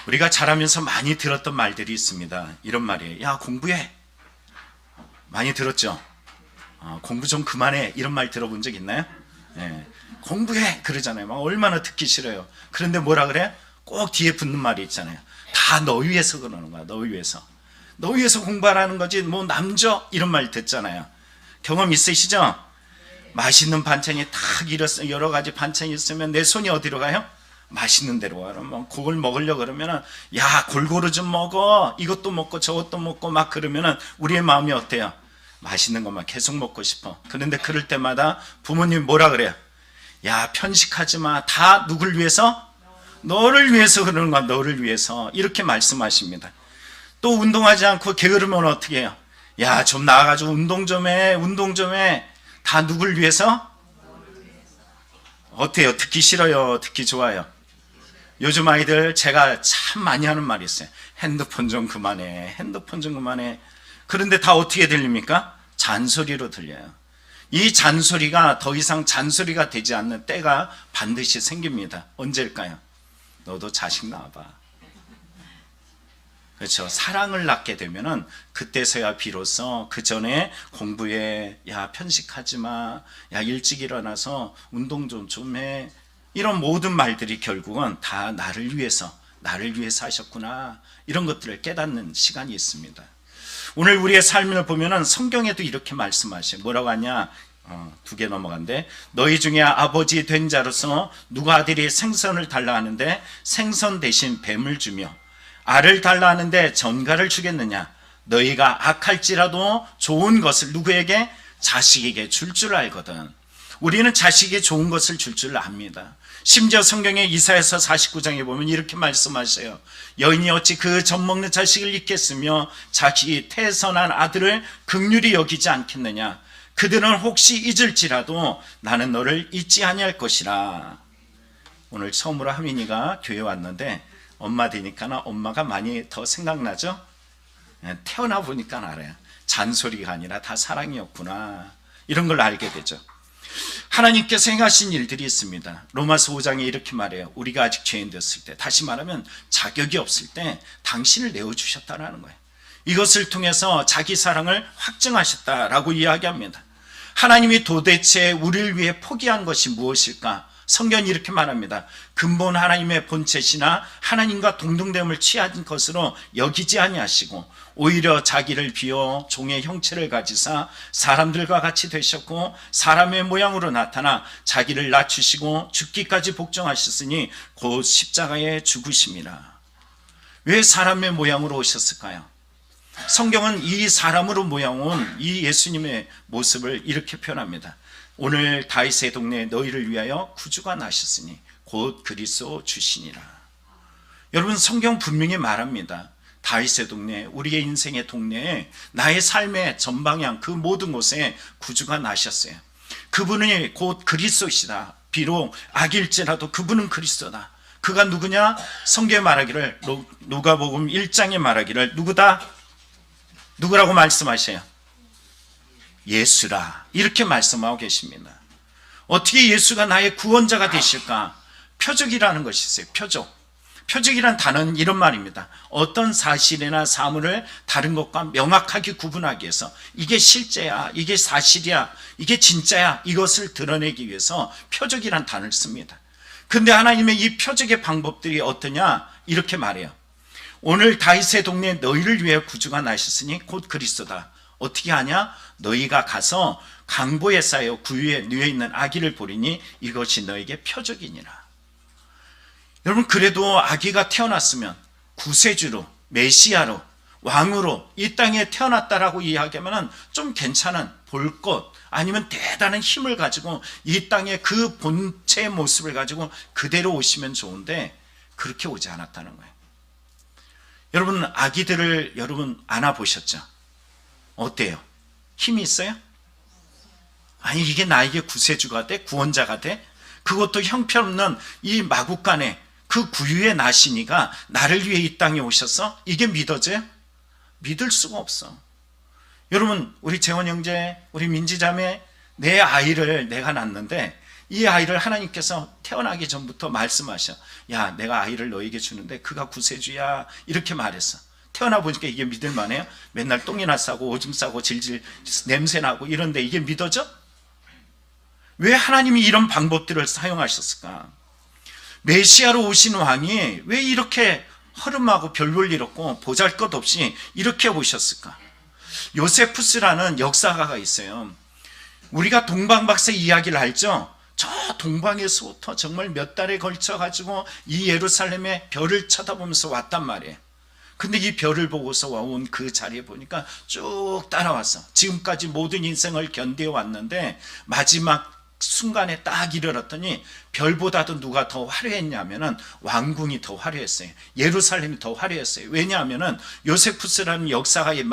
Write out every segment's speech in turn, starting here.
우리가 자라면서 많이 들었던 말들이 있습니다. 이런 말이에요. 야, 공부해. 많이 들었죠? 공부 좀 그만해. 이런 말 들어본 적 있나요? 네. 공부해. 그러잖아요. 막 얼마나 듣기 싫어요. 그런데 뭐라 그래? 꼭 뒤에 붙는 말이 있잖아요. 다 너 위해서 그러는 거야. 너 위해서. 너 위해서 공부하라는 거지. 뭐 남죠? 이런 말 듣잖아요. 경험 있으시죠? 맛있는 반찬이 딱 여러 가지 반찬이 있으면 내 손이 어디로 가요? 맛있는 데로 가요. 뭐 그걸 먹으려고 그러면은 야, 골고루 좀 먹어. 이것도 먹고 저것도 먹고 막 그러면은 우리의 마음이 어때요? 맛있는 것만 계속 먹고 싶어. 그런데 그럴 때마다 부모님이 뭐라 그래요? 야, 편식하지 마. 다 누굴 위해서? 너를 위해서 그러는 거야. 너를 위해서. 이렇게 말씀하십니다. 또 운동하지 않고 게으르면 어떻게 해요? 야, 좀 나와가지고 운동 좀 해. 운동 좀 해. 다 누굴 위해서? 어때요? 듣기 싫어요? 듣기 좋아요? 요즘 아이들 제가 참 많이 하는 말이 있어요. 핸드폰 좀 그만해. 핸드폰 좀 그만해. 그런데 다 어떻게 들립니까? 잔소리로 들려요. 이 잔소리가 더 이상 잔소리가 되지 않는 때가 반드시 생깁니다. 언제일까요? 너도 자식 낳아봐. 그렇죠. 사랑을 낳게 되면은 그때서야 비로소 그 전에 공부해, 야, 편식하지 마, 야, 일찍 일어나서 운동 좀 해. 이런 모든 말들이 결국은 다 나를 위해서 하셨구나. 이런 것들을 깨닫는 시간이 있습니다. 오늘 우리의 삶을 보면은 성경에도 이렇게 말씀하셔요. 뭐라고 하냐? 두 개 넘어간데, 너희 중에 아버지 된 자로서 누가 아들이 생선을 달라 하는데 생선 대신 뱀을 주며 알을 달라 하는데 전갈을 주겠느냐? 너희가 악할지라도 좋은 것을 누구에게? 자식에게 줄 알거든. 우리는 자식에게 좋은 것을 줄 압니다. 심지어 성경의 이사야서 49장에 보면 이렇게 말씀하셔요. 여인이 어찌 그 젖먹는 자식을 잊겠으며 자기 태선한 아들을 긍휼히 여기지 않겠느냐? 그들은 혹시 잊을지라도 나는 너를 잊지 아니할 것이라. 오늘 처음으로 하민이가 교회 왔는데 엄마 되니까 엄마가 많이 더 생각나죠? 태어나 보니까 알아요. 잔소리가 아니라 다 사랑이었구나. 이런 걸 알게 되죠. 하나님께서 행하신 일들이 있습니다. 로마서 5장에 이렇게 말해요. 우리가 아직 죄인 됐을 때, 다시 말하면 자격이 없을 때 당신을 내어주셨다는 거예요. 이것을 통해서 자기 사랑을 확증하셨다라고 이야기합니다. 하나님이 도대체 우리를 위해 포기한 것이 무엇일까? 성경이 이렇게 말합니다. 근본 하나님의 본체시나 하나님과 동등됨을 취한 것으로 여기지 아니하시고 오히려 자기를 비워 종의 형체를 가지사 사람들과 같이 되셨고 사람의 모양으로 나타나 자기를 낮추시고 죽기까지 복종하셨으니 곧 십자가에 죽으심이라. 왜 사람의 모양으로 오셨을까요? 성경은 이 사람으로 모양 온 이 예수님의 모습을 이렇게 표현합니다. 오늘 다윗의 동네에 너희를 위하여 구주가 나셨으니 곧 그리스도 주시니라. 여러분, 성경 분명히 말합니다. 다윗의 동네, 우리의 인생의 동네에, 나의 삶의 전방향 그 모든 곳에 구주가 나셨어요. 그분이 곧 그리스도시다. 비록 악일지라도 그분은 그리스도다. 그가 누구냐? 성경에 말하기를, 누가복음 1장에 말하기를 누구다? 누구라고 말씀하셔요? 예수라. 이렇게 말씀하고 계십니다. 어떻게 예수가 나의 구원자가 되실까? 표적이라는 것이 있어요. 표적이란 단어는 이런 말입니다. 어떤 사실이나 사물을 다른 것과 명확하게 구분하기 위해서 이게 실제야, 이게 사실이야, 이게 진짜야, 이것을 드러내기 위해서 표적이란 단어를 씁니다. 근데 하나님의 이 표적의 방법들이 어떠냐? 이렇게 말해요. 오늘 다윗의 동네에 너희를 위해 구주가 나셨으니 곧 그리스도다. 어떻게 하냐? 너희가 가서 강보에 쌓여 구유에 누워있는 아기를 보리니 이것이 너에게 표적이니라. 여러분, 그래도 아기가 태어났으면 구세주로, 메시아로, 왕으로 이 땅에 태어났다라고 이야기하면 좀 괜찮은 볼 것, 아니면 대단한 힘을 가지고 이 땅에 그 본체의 모습을 가지고 그대로 오시면 좋은데 그렇게 오지 않았다는 거예요. 여러분, 아기들을 여러분 안아보셨죠? 어때요? 힘이 있어요? 아니, 이게 나에게 구세주가 돼? 구원자가 돼? 그것도 형편없는 이 마국간에 그 구유의 나시니가 나를 위해 이 땅에 오셔서 이게 믿어져요? 믿을 수가 없어. 여러분, 우리 재원 형제, 우리 민지 자매, 내 아이를 내가 낳는데 이 아이를 하나님께서 태어나기 전부터 말씀하셔. 야, 내가 아이를 너에게 주는데 그가 구세주야, 이렇게 말했어. 태어나 보니까 이게 믿을만해요? 맨날 똥이나 싸고 오줌 싸고 질질 냄새나고 이런데 이게 믿어져? 왜 하나님이 이런 방법들을 사용하셨을까? 메시아로 오신 왕이 왜 이렇게 허름하고 별 볼 일 없고 보잘것없이 이렇게 오셨을까? 요세푸스라는 역사가가 있어요. 우리가 동방박사 이야기를 알죠? 저 동방에서부터 정말 몇 달에 걸쳐 가지고 이 예루살렘의 별을 쳐다보면서 왔단 말이에요. 근데 이 별을 보고서 온 그 자리에 보니까 쭉 따라왔어. 지금까지 모든 인생을 견뎌 왔는데 마지막 순간에 딱 이르렀더니 별보다도 누가 더 화려했냐면은 왕궁이 더 화려했어요. 예루살렘이 더 화려했어요. 왜냐하면은 요세푸스라는 역사가의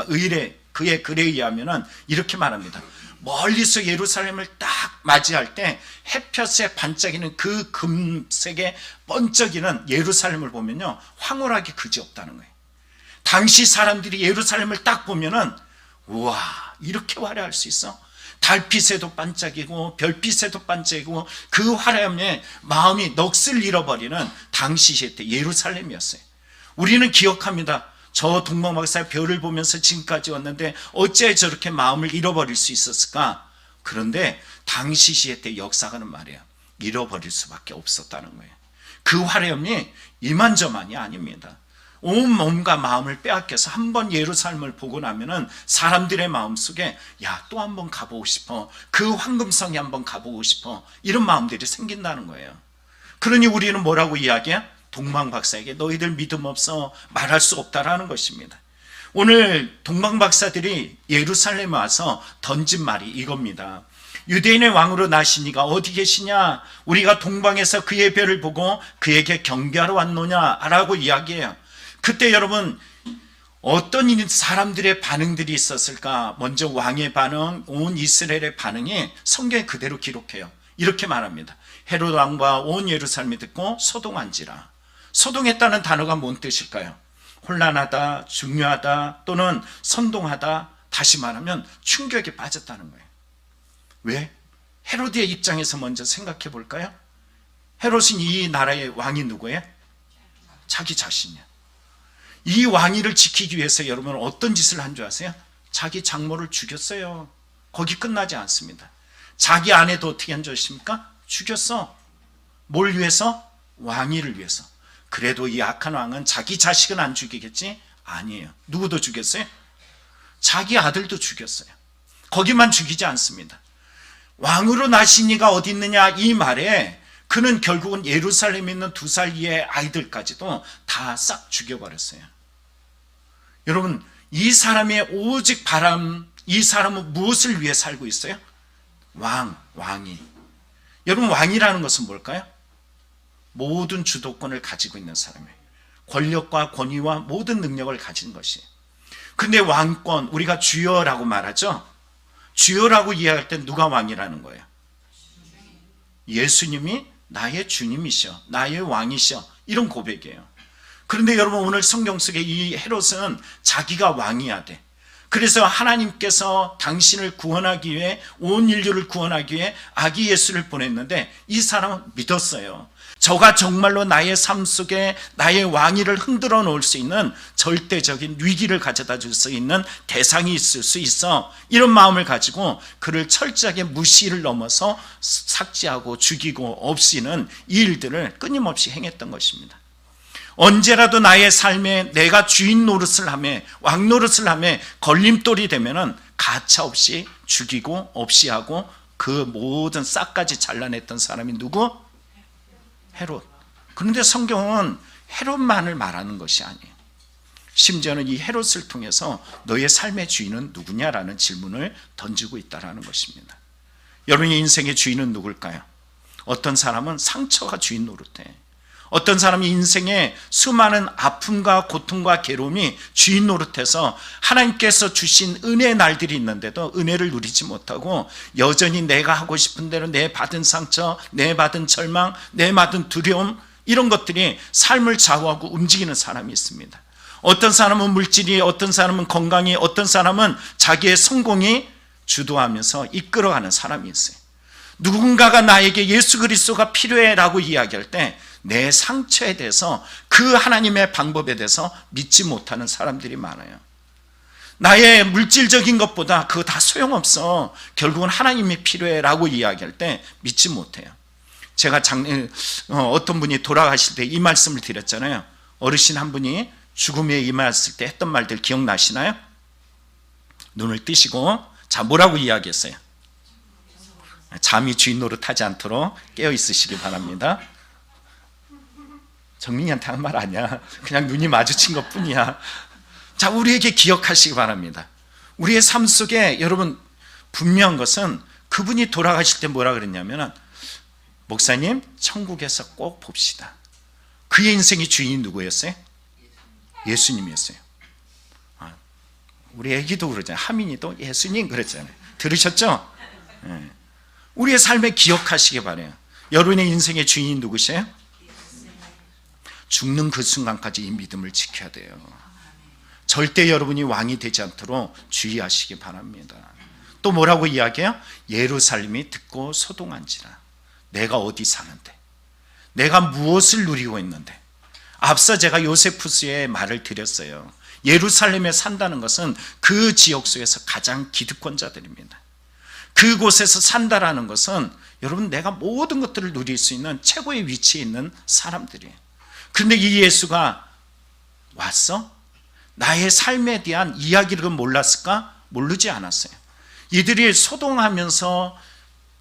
그의 글에 의하면은 이렇게 말합니다. 멀리서 예루살렘을 딱 맞이할 때 햇볕에 반짝이는 그 금색의 번쩍이는 예루살렘을 보면요, 황홀하게 그지없다는 거예요. 당시 사람들이 예루살렘을 딱 보면은 우와, 이렇게 화려할 수 있어? 달빛에도 반짝이고 별빛에도 반짝이고 그 화려함에 마음이 넋을 잃어버리는 당시 시대 예루살렘이었어요. 우리는 기억합니다. 저 동방박사의 별을 보면서 지금까지 왔는데 어째 저렇게 마음을 잃어버릴 수 있었을까? 그런데 당시 시대 역사가는 말이에요, 잃어버릴 수밖에 없었다는 거예요. 그 화려함이 이만저만이 아닙니다. 온 몸과 마음을 빼앗겨서 한번 예루살렘을 보고 나면은 사람들의 마음속에 야, 또 한번 가보고 싶어, 그 황금성에 한번 가보고 싶어, 이런 마음들이 생긴다는 거예요. 그러니 우리는 뭐라고 이야기해? 동방박사에게 너희들 믿음 없어, 말할 수 없다라는 것입니다. 오늘 동방박사들이 예루살렘에 와서 던진 말이 이겁니다. 유대인의 왕으로 나시니가 어디 계시냐? 우리가 동방에서 그의 별을 보고 그에게 경배하러 왔노냐? 라고 이야기해요. 그때 여러분 어떤 사람들의 반응들이 있었을까? 먼저 왕의 반응, 온 이스라엘의 반응이 성경에 그대로 기록해요. 이렇게 말합니다. 헤롯 왕과 온 예루살렘이 듣고 소동한지라. 소동했다는 단어가 뭔 뜻일까요? 혼란하다, 중요하다, 또는 선동하다. 다시 말하면 충격에 빠졌다는 거예요. 왜? 헤롯의 입장에서 먼저 생각해 볼까요? 헤롯은 이 나라의 왕이 누구예요? 자기 자신이야. 이 왕위를 지키기 위해서 여러분 어떤 짓을 한 줄 아세요? 자기 장모를 죽였어요. 거기 끝나지 않습니다. 자기 아내도 어떻게 한 줄 아십니까? 죽였어. 뭘 위해서? 왕위를 위해서. 그래도 이 악한 왕은 자기 자식은 안 죽이겠지? 아니에요. 누구도 죽였어요? 자기 아들도 죽였어요. 거기만 죽이지 않습니다. 왕으로 나신 이가 어디 있느냐, 이 말에 그는 결국은 예루살렘에 있는 2살 이하의 아이들까지도 다 싹 죽여버렸어요. 여러분, 이 사람의 오직 바람, 이 사람은 무엇을 위해 살고 있어요? 왕이. 여러분, 왕이라는 것은 뭘까요? 모든 주도권을 가지고 있는 사람이에요. 권력과 권위와 모든 능력을 가진 것이에요. 근데 왕권, 우리가 주여라고 말하죠. 주여라고 이해할 때 누가 왕이라는 거예요? 예수님이 나의 주님이셔, 나의 왕이셔, 이런 고백이에요. 그런데 여러분, 오늘 성경 속에 이 헤롯은 자기가 왕이어야 돼. 그래서 하나님께서 당신을 구원하기 위해, 온 인류를 구원하기 위해 아기 예수를 보냈는데 이 사람은 믿었어요. 저가 정말로 나의 삶 속에 나의 왕위를 흔들어 놓을 수 있는 절대적인 위기를 가져다 줄 수 있는 대상이 있을 수 있어, 이런 마음을 가지고 그를 철저하게 무시를 넘어서 삭제하고 죽이고 없이는 이 일들을 끊임없이 행했던 것입니다. 언제라도 나의 삶에 내가 주인 노릇을 하며 왕 노릇을 하며 걸림돌이 되면은 가차없이 죽이고 없이 하고 그 모든 싹까지 잘라냈던 사람이 누구? 헤롯. 그런데 성경은 헤롯만을 말하는 것이 아니에요. 심지어는 이 헤롯을 통해서 너의 삶의 주인은 누구냐라는 질문을 던지고 있다는 것입니다. 여러분의 인생의 주인은 누굴까요? 어떤 사람은 상처가 주인 노릇해. 어떤 사람이 인생에 수많은 아픔과 고통과 괴로움이 주인 노릇해서 하나님께서 주신 은혜의 날들이 있는데도 은혜를 누리지 못하고 여전히 내가 하고 싶은 대로 내 받은 상처, 내 받은 절망, 내 받은 두려움, 이런 것들이 삶을 좌우하고 움직이는 사람이 있습니다. 어떤 사람은 물질이, 어떤 사람은 건강이, 어떤 사람은 자기의 성공이 주도하면서 이끌어가는 사람이 있어요. 누군가가 나에게 예수 그리스도가 필요해라고 이야기할 때 내 상처에 대해서 그 하나님의 방법에 대해서 믿지 못하는 사람들이 많아요. 나의 물질적인 것보다 그거 다 소용없어, 결국은 하나님이 필요해라고 이야기할 때 믿지 못해요. 제가 어떤 분이 돌아가실 때 이 말씀을 드렸잖아요. 어르신 한 분이 죽음에 임했을 때 했던 말들 기억나시나요? 눈을 뜨시고 자, 뭐라고 이야기했어요? 잠이 주인 노릇하지 않도록 깨어 있으시기 바랍니다. 정민이한테 한 말 아니야. 그냥 눈이 마주친 것 뿐이야. 자, 우리에게 기억하시기 바랍니다. 우리의 삶 속에 여러분 분명한 것은 그분이 돌아가실 때 뭐라 그랬냐면, 목사님 천국에서 꼭 봅시다. 그의 인생의 주인이 누구였어요? 예수님이었어요. 우리 애기도 그러잖아요. 하민이도 예수님 그랬잖아요. 들으셨죠? 네. 우리의 삶에 기억하시기 바라요. 여러분의 인생의 주인이 누구세요? 죽는 그 순간까지 이 믿음을 지켜야 돼요. 절대 여러분이 왕이 되지 않도록 주의하시기 바랍니다. 또 뭐라고 이야기해요? 예루살렘이 듣고 소동한지라. 내가 어디 사는데, 내가 무엇을 누리고 있는데. 앞서 제가 요세푸스의 말을 드렸어요. 예루살렘에 산다는 것은 그 지역 속에서 가장 기득권자들입니다. 그곳에서 산다라는 것은 여러분 내가 모든 것들을 누릴 수 있는 최고의 위치에 있는 사람들이에요. 그런데 이 예수가 왔어? 나의 삶에 대한 이야기를 몰랐을까? 모르지 않았어요. 이들이 소동하면서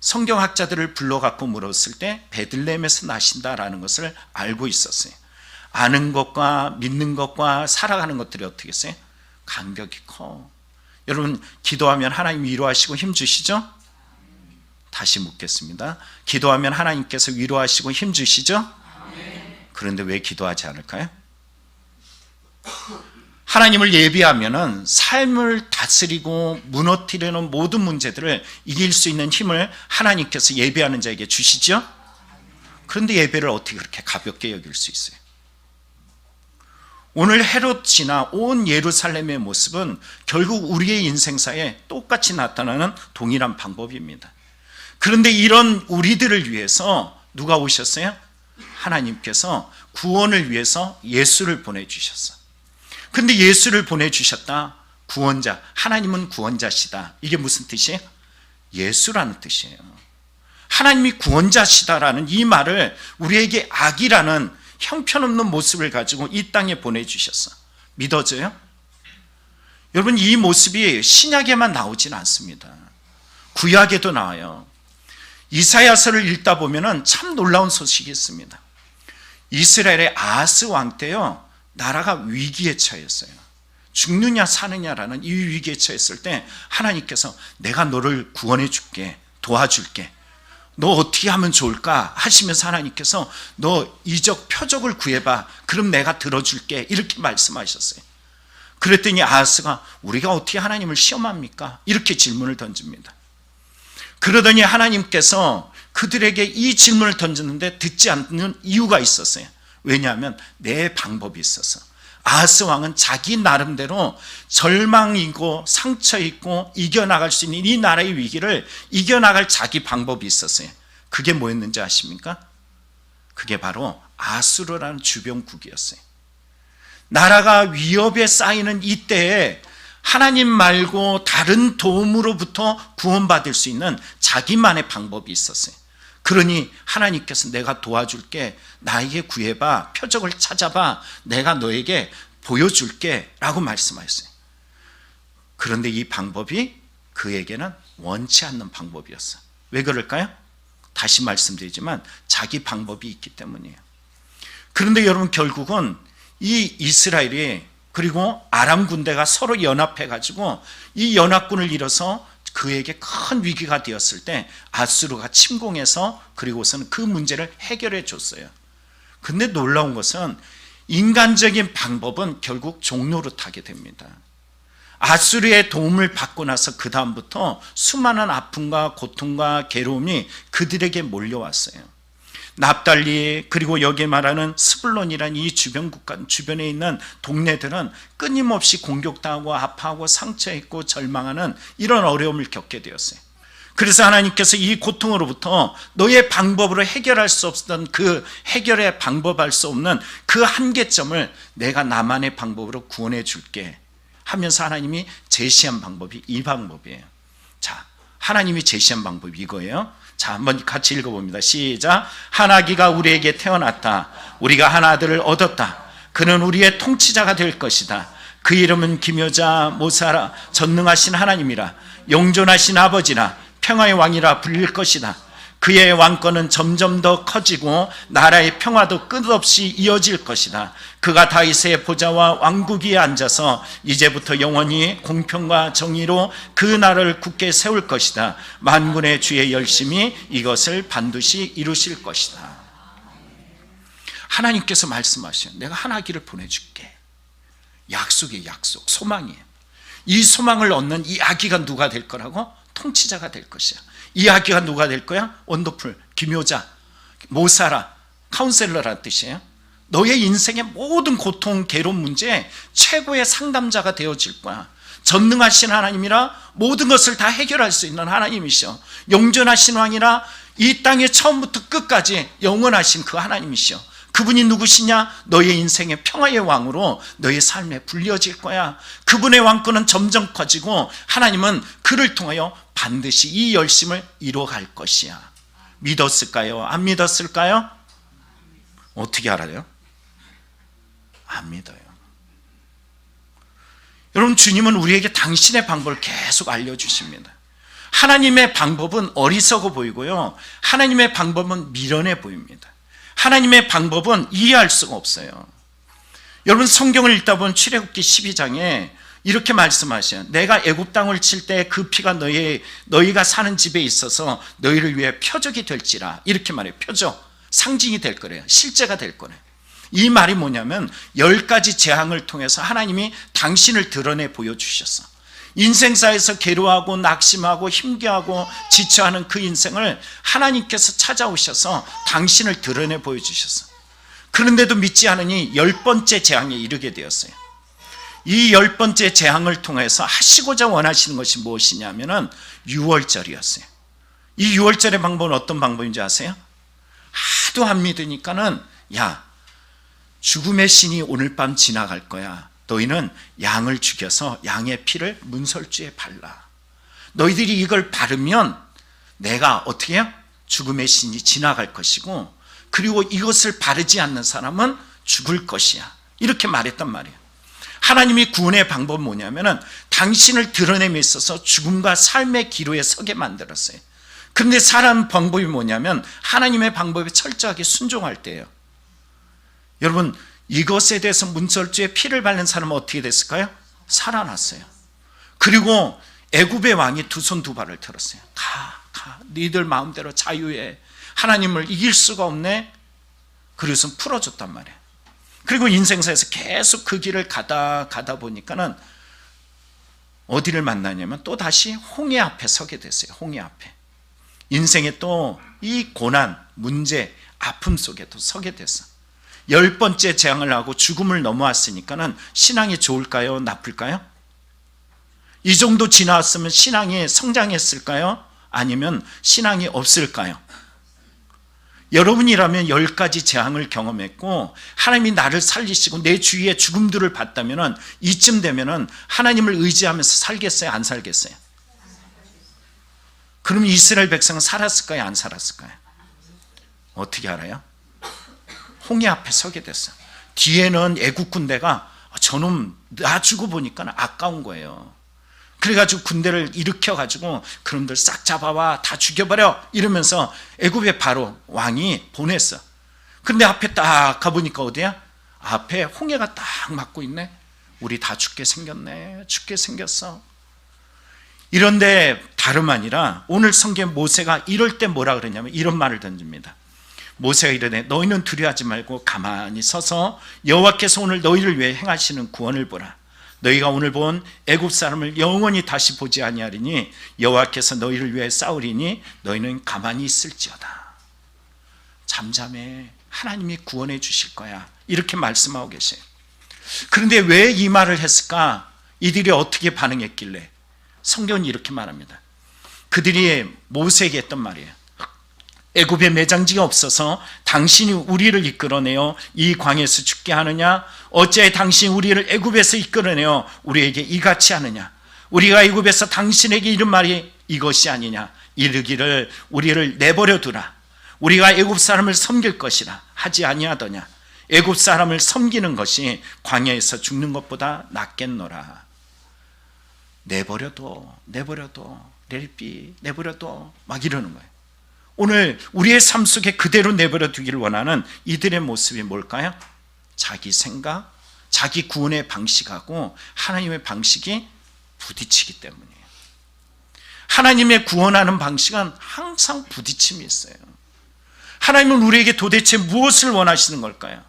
성경학자들을 불러갖고 물었을 때 베들레헴에서 나신다라는 것을 알고 있었어요. 아는 것과 믿는 것과 살아가는 것들이 어떻게 했어요? 간격이 커. 여러분 기도하면 하나님 위로하시고 힘 주시죠? 다시 묻겠습니다. 기도하면 하나님께서 위로하시고 힘 주시죠? 그런데 왜 기도하지 않을까요? 하나님을 예비하면은 삶을 다스리고 무너뜨리는 모든 문제들을 이길 수 있는 힘을 하나님께서 예배하는 자에게 주시죠? 그런데 예배를 어떻게 그렇게 가볍게 여길 수 있어요? 오늘 헤롯이나 온 예루살렘의 모습은 결국 우리의 인생사에 똑같이 나타나는 동일한 방법입니다. 그런데 이런 우리들을 위해서 누가 오셨어요? 하나님께서 구원을 위해서 예수를 보내주셨어. 근데 예수를 보내주셨다. 구원자, 하나님은 구원자시다. 이게 무슨 뜻이에요? 예수라는 뜻이에요. 하나님이 구원자시다라는 이 말을 우리에게 악이라는 형편없는 모습을 가지고 이 땅에 보내주셨어. 믿어져요? 여러분 이 모습이 신약에만 나오진 않습니다. 구약에도 나와요. 이사야서를 읽다 보면 참 놀라운 소식이 있습니다. 이스라엘의 아하스 왕 때요, 나라가 위기에 처했어요. 죽느냐 사느냐라는 이 위기에 처했을 때 하나님께서 내가 너를 구원해 줄게, 도와줄게, 너 어떻게 하면 좋을까 하시면서 하나님께서 너 이적 표적을 구해봐, 그럼 내가 들어줄게, 이렇게 말씀하셨어요. 그랬더니 아하스가 우리가 어떻게 하나님을 시험합니까? 이렇게 질문을 던집니다. 그러더니 하나님께서 그들에게 이 질문을 던졌는데 듣지 않는 이유가 있었어요. 왜냐하면 내 방법이 있어서. 아하스 왕은 자기 나름대로 절망이고 상처 있고 이겨나갈 수 있는 이 나라의 위기를 이겨나갈 자기 방법이 있었어요. 그게 뭐였는지 아십니까? 그게 바로 아수르라는 주변국이었어요. 나라가 위협에 쌓이는 이때에 하나님 말고 다른 도움으로부터 구원받을 수 있는 자기만의 방법이 있었어요. 그러니 하나님께서 내가 도와줄게, 나에게 구해봐, 표적을 찾아봐, 내가 너에게 보여줄게 라고 말씀하셨어요. 그런데 이 방법이 그에게는 원치 않는 방법이었어요. 왜 그럴까요? 다시 말씀드리지만 자기 방법이 있기 때문이에요. 그런데 여러분 결국은 이 이스라엘이 그리고 아람 군대가 서로 연합해가지고 이 연합군을 이뤄서 그에게 큰 위기가 되었을 때 아수르가 침공해서 그리고서는 그 문제를 해결해 줬어요. 근데 놀라운 것은 인간적인 방법은 결국 종노릇하게 됩니다. 아수르의 도움을 받고 나서 그 다음부터 수많은 아픔과 고통과 괴로움이 그들에게 몰려왔어요. 납달리 그리고 여기에 말하는 스불론이라는 이 주변 국가 주변에 있는 동네들은 끊임없이 공격당하고 아파하고 상처 있고 절망하는 이런 어려움을 겪게 되었어요. 그래서 하나님께서 이 고통으로부터 너의 방법으로 해결할 수 없었던 그 해결의 방법할 수 없는 그 한계점을 내가 나만의 방법으로 구원해 줄게 하면서 하나님이 제시한 방법이 이 방법이에요. 자, 하나님이 제시한 방법이 이거예요. 자, 한번 같이 읽어봅니다. 시작. 한 아기가 우리에게 태어났다. 우리가 한 아들을 얻었다. 그는 우리의 통치자가 될 것이다. 그 이름은 기묘자 모사라 전능하신 하나님이라 영존하신 아버지라 평화의 왕이라 불릴 것이다. 그의 왕권은 점점 더 커지고 나라의 평화도 끝없이 이어질 것이다. 그가 다윗의 보좌와 왕국 위에 앉아서 이제부터 영원히 공평과 정의로 그 나라를 굳게 세울 것이다. 만군의 주의 열심히 이것을 반드시 이루실 것이다. 하나님께서 말씀하셔요. 내가 한 아기를 보내줄게. 약속이에요. 약속, 소망이에요. 이 소망을 얻는 이 아기가 누가 될 거라고? 통치자가 될 것이야. 이 아기가 누가 될 거야? 원더풀, 기묘자, 모사라, 카운셀러라는 뜻이에요. 너의 인생의 모든 고통, 괴로운 문제에 최고의 상담자가 되어질 거야. 전능하신 하나님이라 모든 것을 다 해결할 수 있는 하나님이시오. 영존하신 왕이라 이 땅의 처음부터 끝까지 영원하신 그 하나님이시오. 그분이 누구시냐? 너의 인생의 평화의 왕으로 너의 삶에 불려질 거야. 그분의 왕권은 점점 커지고 하나님은 그를 통하여 반드시 이 열심을 이뤄갈 것이야. 믿었을까요? 안 믿었을까요? 어떻게 알아요? 안 믿어요. 여러분, 주님은 우리에게 당신의 방법을 계속 알려주십니다. 하나님의 방법은 어리석어 보이고요, 하나님의 방법은 미련해 보입니다. 하나님의 방법은 이해할 수가 없어요. 여러분, 성경을 읽다 보면 출애굽기 12장에 이렇게 말씀하셔요. 내가 애굽 땅을 칠 때 그 피가 너희가 사는 집에 있어서 너희를 위해 표적이 될지라. 이렇게 말해요. 표적, 상징이 될 거래요. 실제가 될 거래요. 이 말이 뭐냐면 10가지 재앙을 통해서 하나님이 당신을 드러내 보여주셨어. 인생사에서 괴로워하고 낙심하고 힘겨워하고 지쳐하는 그 인생을 하나님께서 찾아오셔서 당신을 드러내 보여주셨어. 그런데도 믿지 않으니 10번째 재앙에 이르게 되었어요. 이 10번째 재앙을 통해서 하시고자 원하시는 것이 무엇이냐면은 유월절이었어요. 이 유월절의 방법은 어떤 방법인지 아세요? 하도 안 믿으니까는 야, 죽음의 신이 오늘 밤 지나갈 거야. 너희는 양을 죽여서 양의 피를 문설주에 발라. 너희들이 이걸 바르면 내가 어떻게 해요? 죽음의 신이 지나갈 것이고, 그리고 이것을 바르지 않는 사람은 죽을 것이야. 이렇게 말했단 말이에요. 하나님이 구원의 방법은 뭐냐면은 당신을 드러냄에 있어서 죽음과 삶의 기로에 서게 만들었어요. 그런데 살아가는 방법이 뭐냐면 하나님의 방법에 철저하게 순종할 때예요. 여러분, 이것에 대해서 문설주에 피를 바른 사람은 어떻게 됐을까요? 살아났어요. 그리고 애굽의 왕이 두 손 두 발을 들었어요. 가, 너희들 마음대로 자유해. 하나님을 이길 수가 없네. 그래서 풀어줬단 말이에요. 그리고 인생사에서 계속 그 길을 가다 보니까는 어디를 만나냐면 또 다시 홍해 앞에 서게 됐어요. 홍해 앞에. 인생의 또 이 고난, 문제, 아픔 속에 또 서게 됐어. 10번째 재앙을 하고 죽음을 넘어왔으니까는 신앙이 좋을까요? 나쁠까요? 이 정도 지나왔으면 신앙이 성장했을까요? 아니면 신앙이 없을까요? 여러분이라면 10가지 재앙을 경험했고 하나님이 나를 살리시고 내 주위에 죽음들을 봤다면 이쯤 되면 하나님을 의지하면서 살겠어요? 안 살겠어요? 그럼 이스라엘 백성은 살았을까요? 안 살았을까요? 어떻게 알아요? 홍해 앞에 서게 됐어. 뒤에는 애국 군대가 저놈 놔주고 보니까 아까운 거예요. 그래가지고 군대를 일으켜가지고 그놈들 싹 잡아와, 다 죽여버려 이러면서 애굽의 바로 왕이 보냈어. 그런데 앞에 딱 가보니까 어디야? 앞에 홍해가 딱 막고 있네. 우리 다 죽게 생겼네. 죽게 생겼어. 이런데 다름 아니라 오늘 성경 모세가 이럴 때 뭐라 그러냐면 이런 말을 던집니다. 모세가 이르되 너희는 두려워하지 말고 가만히 서서 여호와께서 오늘 너희를 위해 행하시는 구원을 보라. 너희가 오늘 본 애굽 사람을 영원히 다시 보지 아니하리니 여호와께서 너희를 위해 싸우리니 너희는 가만히 있을지어다. 잠잠해. 하나님이 구원해 주실 거야. 이렇게 말씀하고 계세요. 그런데 왜 이 말을 했을까? 이들이 어떻게 반응했길래? 성경은 이렇게 말합니다. 그들이 모세에게 했던 말이에요. 애굽에 매장지가 없어서 당신이 우리를 이끌어내어 이 광야에서 죽게 하느냐? 어찌 당신이 우리를 애굽에서 이끌어내어 우리에게 이같이 하느냐? 우리가 애굽에서 당신에게 이른 말이 이것이 아니냐? 이르기를 우리를 내버려 두라. 우리가 애굽 사람을 섬길 것이라 하지 아니하더냐? 애굽 사람을 섬기는 것이 광야에서 죽는 것보다 낫겠노라. 내버려둬, 내버려둬, 내버려둬 막 이러는 거예요. 오늘 우리의 삶 속에 그대로 내버려 두기를 원하는 이들의 모습이 뭘까요? 자기 생각, 자기 구원의 방식하고 하나님의 방식이 부딪히기 때문이에요. 하나님의 구원하는 방식은 항상 부딪힘이 있어요. 하나님은 우리에게 도대체 무엇을 원하시는 걸까요?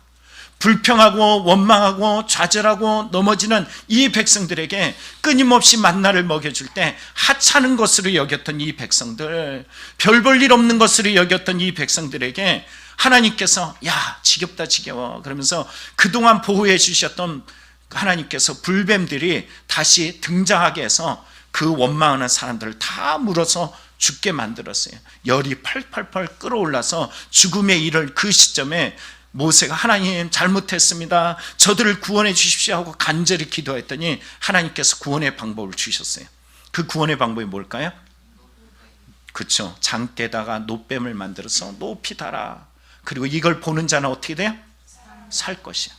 불평하고 원망하고 좌절하고 넘어지는 이 백성들에게 끊임없이 만나를 먹여줄 때 하찮은 것으로 여겼던 이 백성들, 별 볼 일 없는 것으로 여겼던 이 백성들에게 하나님께서 야 지겹다 지겨워 그러면서 그동안 보호해 주셨던 하나님께서 불뱀들이 다시 등장하게 해서 그 원망하는 사람들을 다 물어서 죽게 만들었어요. 열이 펄펄펄 끓어올라서 죽음에 이를 그 시점에 모세가 하나님 잘못했습니다. 저들을 구원해 주십시오 하고 간절히 기도했더니 하나님께서 구원의 방법을 주셨어요. 그 구원의 방법이 뭘까요? 그렇죠. 장대에다가 놋뱀을 만들어서 높이 달아. 그리고 이걸 보는 자는 어떻게 돼요? 살 것이야.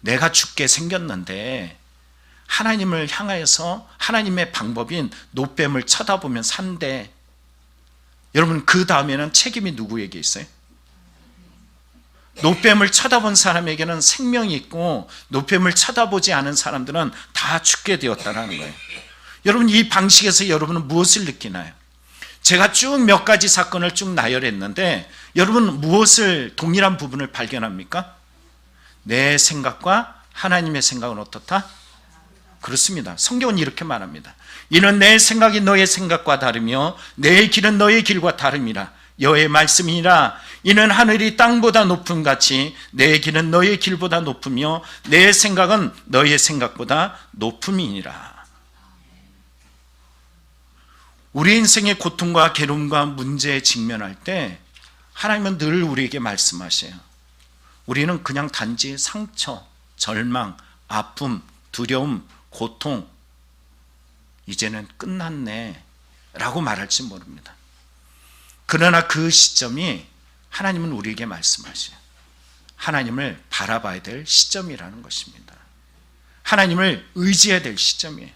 내가 죽게 생겼는데 하나님을 향하여서 하나님의 방법인 놋뱀을 쳐다보면 산대. 여러분 그 다음에는 책임이 누구에게 있어요? 놋뱀을 쳐다본 사람에게는 생명이 있고 놋뱀을 쳐다보지 않은 사람들은 다 죽게 되었다는 거예요. 여러분 이 방식에서 여러분은 무엇을 느끼나요? 제가 쭉 몇 가지 사건을 쭉 나열했는데 여러분 무엇을 동일한 부분을 발견합니까? 내 생각과 하나님의 생각은 어떻다? 그렇습니다. 성경은 이렇게 말합니다. 이는 내 생각이 너의 생각과 다르며 내 길은 너의 길과 다름이라. 여호와의 말씀이니라. 이는 하늘이 땅보다 높음 같이 내 길은 너의 길보다 높으며 내 생각은 너의 생각보다 높음이니라. 우리 인생의 고통과 괴로움과 문제에 직면할 때 하나님은 늘 우리에게 말씀하셔요. 우리는 그냥 단지 상처, 절망, 아픔, 두려움, 고통 이제는 끝났네 라고 말할지 모릅니다. 그러나 그 시점이 하나님은 우리에게 말씀하셔요. 하나님을 바라봐야 될 시점이라는 것입니다. 하나님을 의지해야 될 시점이에요.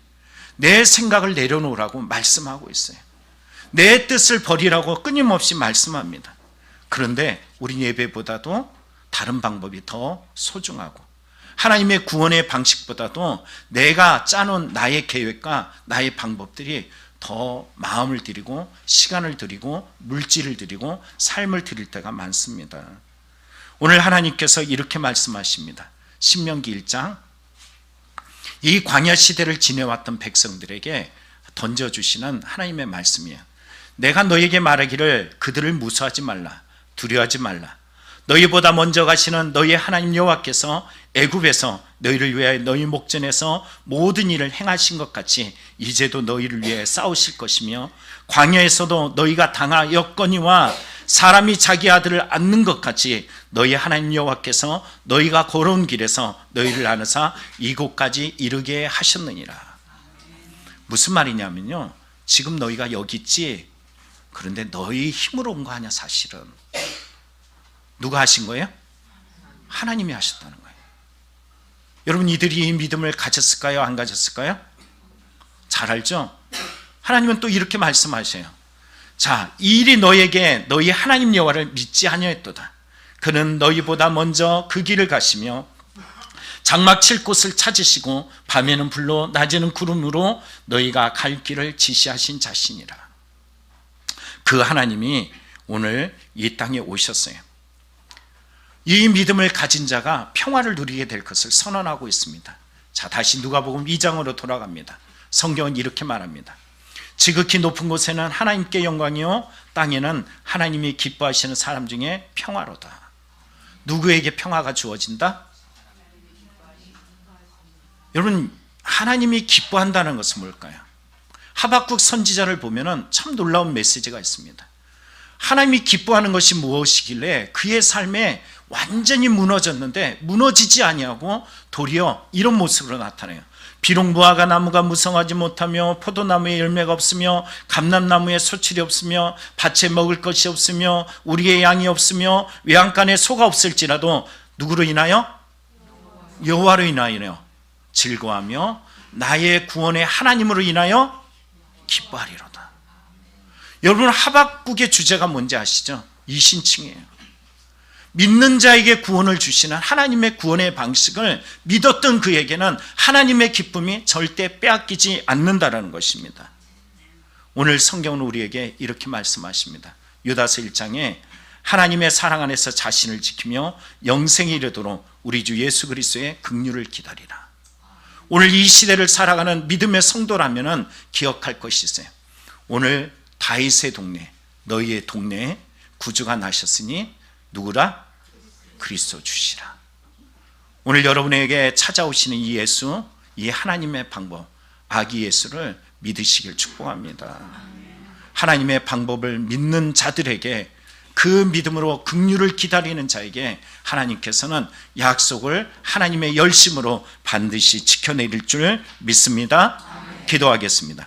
내 생각을 내려놓으라고 말씀하고 있어요. 내 뜻을 버리라고 끊임없이 말씀합니다. 그런데 우리 예배보다도 다른 방법이 더 소중하고 하나님의 구원의 방식보다도 내가 짜놓은 나의 계획과 나의 방법들이 더 마음을 들이고 시간을 들이고 물질을 들이고 삶을 드릴 때가 많습니다. 오늘 하나님께서 이렇게 말씀하십니다. 신명기 1장 이 광야 시대를 지내왔던 백성들에게 던져주시는 하나님의 말씀이에요. 내가 너에게 말하기를 그들을 무수하지 말라 두려워하지 말라. 너희보다 먼저 가시는 너희 하나님 여호와께서 애굽에서 너희를 위하여 너희 목전에서 모든 일을 행하신 것 같이 이제도 너희를 위해 싸우실 것이며 광야에서도 너희가 당하였거니와 사람이 자기 아들을 안는 것 같이 너희 하나님 여호와께서 너희가 걸어온 길에서 너희를 안으사 이곳까지 이르게 하셨느니라. 무슨 말이냐면요, 지금 너희가 여기 있지, 그런데 너희 힘으로 온 거 아니야. 사실은 누가 하신 거예요? 하나님이 하셨다는 거예요. 여러분 이들이 이 믿음을 가졌을까요? 안 가졌을까요? 잘 알죠? 하나님은 또 이렇게 말씀하셔요. 자, 이 일이 너에게 너희 하나님 여호와를 믿지 아니하였도다. 그는 너희보다 먼저 그 길을 가시며 장막 칠 곳을 찾으시고 밤에는 불로 낮에는 구름으로 너희가 갈 길을 지시하신 자신이라. 그 하나님이 오늘 이 땅에 오셨어요. 이 믿음을 가진 자가 평화를 누리게 될 것을 선언하고 있습니다. 자, 다시 누가복음 2장으로 돌아갑니다. 성경은 이렇게 말합니다. 지극히 높은 곳에는 하나님께 영광이요 땅에는 하나님이 기뻐하시는 사람 중에 평화로다. 누구에게 평화가 주어진다? 여러분, 하나님이 기뻐한다는 것은 뭘까요? 하박국 선지자를 보면은 참 놀라운 메시지가 있습니다. 하나님이 기뻐하는 것이 무엇이길래 그의 삶에 완전히 무너졌는데 무너지지 아니하고 도리어 이런 모습으로 나타나요. 비록 무화과 나무가 무성하지 못하며 포도나무에 열매가 없으며 감람나무에 소출이 없으며 밭에 먹을 것이 없으며 우리의 양이 없으며 외양간에 소가 없을지라도 누구로 인하여? 여호와로 인하여 즐거워하며 나의 구원의 하나님으로 인하여 기뻐하리로다. 여러분, 하박국의 주제가 뭔지 아시죠? 이신칭이에요. 믿는 자에게 구원을 주시는 하나님의 구원의 방식을 믿었던 그에게는 하나님의 기쁨이 절대 빼앗기지 않는다라는 것입니다. 오늘 성경은 우리에게 이렇게 말씀하십니다. 유다서 1장에 하나님의 사랑 안에서 자신을 지키며 영생에 이르도록 우리 주 예수 그리스도의 긍휼을 기다리라. 오늘 이 시대를 살아가는 믿음의 성도라면 기억할 것이 있어요. 오늘 다윗의 동네, 너희의 동네에 구주가 나셨으니 누구라? 그리스도 주시라. 오늘 여러분에게 찾아오시는 이 예수, 이 하나님의 방법, 아기 예수를 믿으시길 축복합니다. 하나님의 방법을 믿는 자들에게, 그 믿음으로 긍휼을 기다리는 자에게 하나님께서는 약속을 하나님의 열심으로 반드시 지켜내릴 줄 믿습니다. 기도하겠습니다.